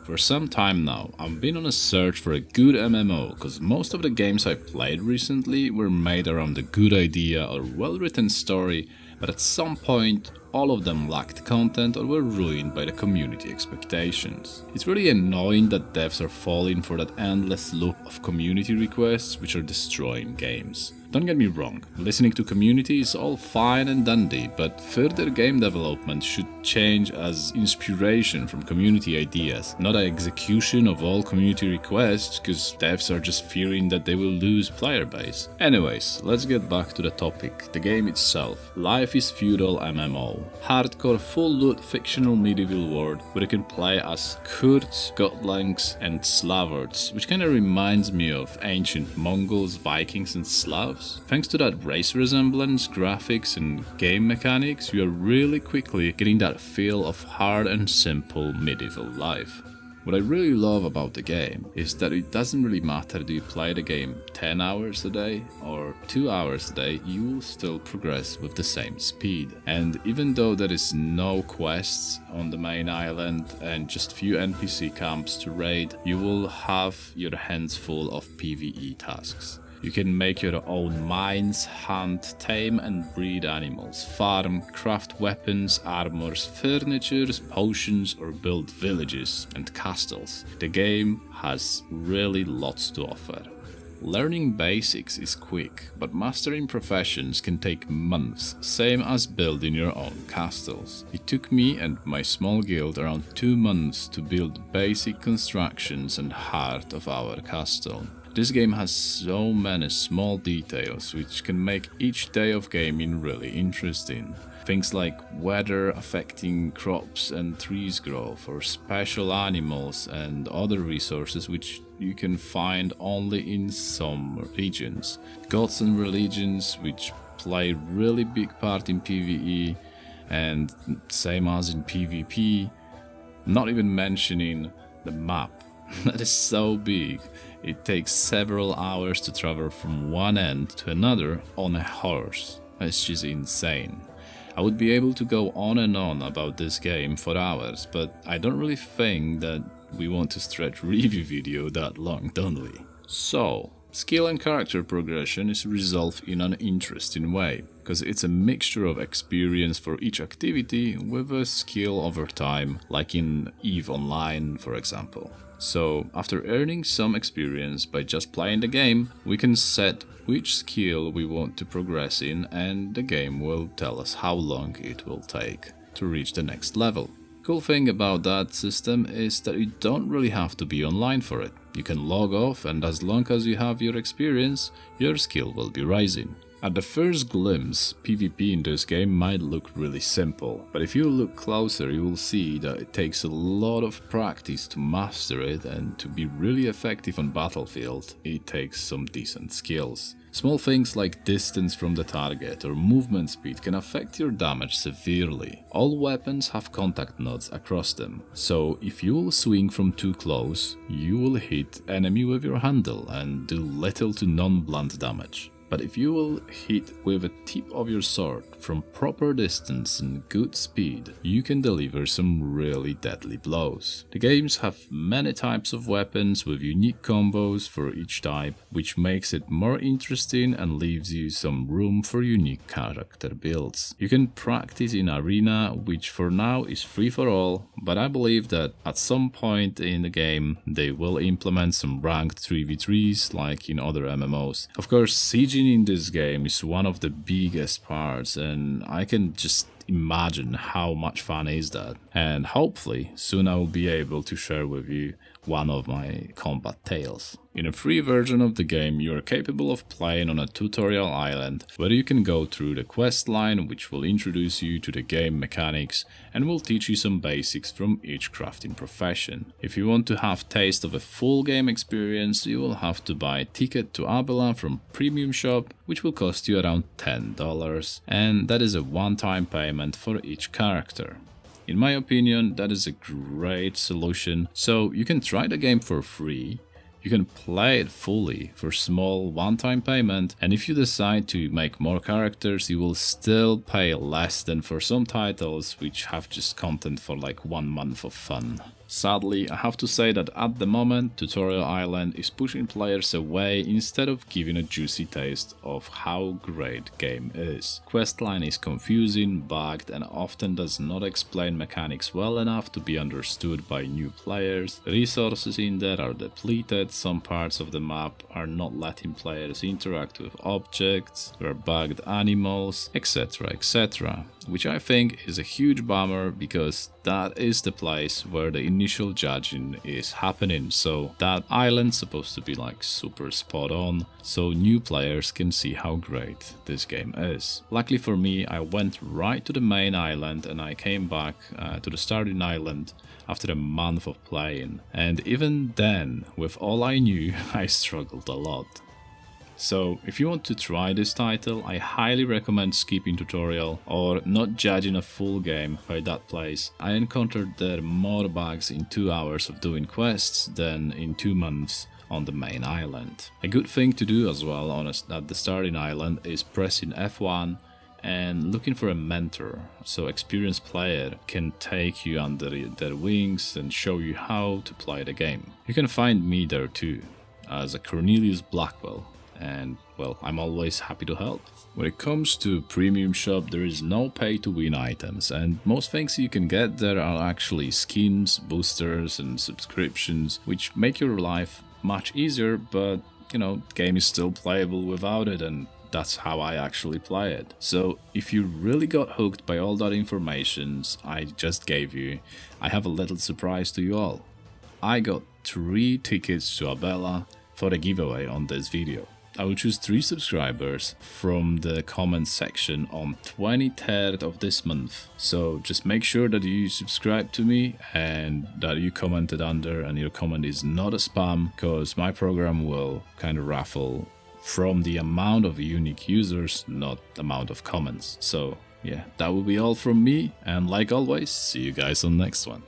For some time now, I've been on a search for a good MMO, because most of the games I played recently were made around a good idea or well-written story, but at some point all of them lacked content or were ruined by the community expectations. It's really annoying that devs are falling for that endless loop of community requests which are destroying games. Don't get me wrong, listening to community is all fine and dandy, but further game development should change as inspiration from community ideas, not an execution of all community requests, because devs are just fearing that they will lose player base. Anyways, let's get back to the topic, the game itself. Life is Feudal MMO. Hardcore full loot fictional medieval world where you can play as Kurds, Gotlands and Slavards, which kinda reminds me of ancient Mongols, Vikings and Slavs. Thanks to that race resemblance, graphics and game mechanics, you are really quickly getting that feel of hard and simple medieval life. What I really love about the game is that it doesn't really matter do you play the game 10 hours a day or 2 hours a day, you will still progress with the same speed. And even though there is no quests on the main island and just few NPC camps to raid, you will have your hands full of PvE tasks. You can make your own mines, hunt, tame and breed animals, farm, craft weapons, armors, furnitures, potions or build villages and castles. The game has really lots to offer. Learning basics is quick, but mastering professions can take months, same as building your own castles. It took me and my small guild around 2 months to build basic constructions and heart of our castle. This game has so many small details which can make each day of gaming really interesting. Things like weather affecting crops and trees growth, or special animals and other resources which you can find only in some regions. Gods and religions which play really big part in PvE and same as in PvP, not even mentioning the map. That is so big, it takes several hours to travel from one end to another on a horse. It's just insane. I would be able to go on and on about this game for hours, but I don't really think that we want to stretch review video that long, don't we? So, skill and character progression is resolved in an interesting way, because it's a mixture of experience for each activity with a skill over time, like in EVE Online for example. So, after earning some experience by just playing the game, we can set which skill we want to progress in and the game will tell us how long it will take to reach the next level. Cool thing about that system is that you don't really have to be online for it. You can log off and as long as you have your experience, your skill will be rising. At the first glimpse, PvP in this game might look really simple, but if you look closer you will see that it takes a lot of practice to master it, and to be really effective on battlefield, it takes some decent skills. Small things like distance from the target or movement speed can affect your damage severely. All weapons have contact nodes across them, so if you will swing from too close, you will hit enemy with your handle and do little to non-blunt damage. But if you will hit with a tip of your sword from proper distance and good speed, you can deliver some really deadly blows. The games have many types of weapons with unique combos for each type, which makes it more interesting and leaves you some room for unique character builds. You can practice in Arena, which for now is free for all, but I believe that at some point in the game they will implement some ranked 3v3s like in other MMOs. Of course, sieging in this game is one of the biggest parts, and I can just imagine how much fun is that. And hopefully soon I will be able to share with you one of my combat tales. In a free version of the game, you are capable of playing on a tutorial island where you can go through the quest line, which will introduce you to the game mechanics and will teach you some basics from each crafting profession. If you want to have taste of a full game experience, you will have to buy a ticket to Abela from Premium Shop, which will cost you around $10, and that is a one-time payment for each character. In my opinion, that is a great solution, so you can try the game for free. You can play it fully for small one-time payment, and if you decide to make more characters, you will still pay less than for some titles which have just content for like 1 month of fun. Sadly, I have to say that at the moment, Tutorial Island is pushing players away instead of giving a juicy taste of how great the game is. Questline is confusing, bugged, and often does not explain mechanics well enough to be understood by new players. Resources in there are depleted, some parts of the map are not letting players interact with objects, there are bugged animals, etc, etc. Which I think is a huge bummer because that is the place where the initial judging is happening, so that island's supposed to be like super spot on, so new players can see how great this game is. Luckily for me, I went right to the main island and I came back to the starting island after a month of playing, and even then, with all I knew, I struggled a lot. So, if you want to try this title, I highly recommend skipping tutorial or not judging a full game by that place. I encountered there more bugs in 2 hours of doing quests than in 2 months on the main island. A good thing to do as well at the starting island is pressing F1 and looking for a mentor, so experienced player can take you under their wings and show you how to play the game. You can find me there too, as a Cornelius Blackwell, and well, I'm always happy to help. When it comes to premium shop, there is no pay to win items, and most things you can get there are actually skins, boosters and subscriptions, which make your life much easier, but you know, the game is still playable without it, and that's how I actually play it. So if you really got hooked by all that information I just gave you, I have a little surprise to you all. I got 3 tickets to Abella for a giveaway on this video. I will choose 3 subscribers from the comment section on 23rd of this month. So just make sure that you subscribe to me and that you commented under, and your comment is not a spam, because my program will kind of raffle from the amount of unique users, not amount of comments. So yeah, that will be all from me, and like always, see you guys on the next one.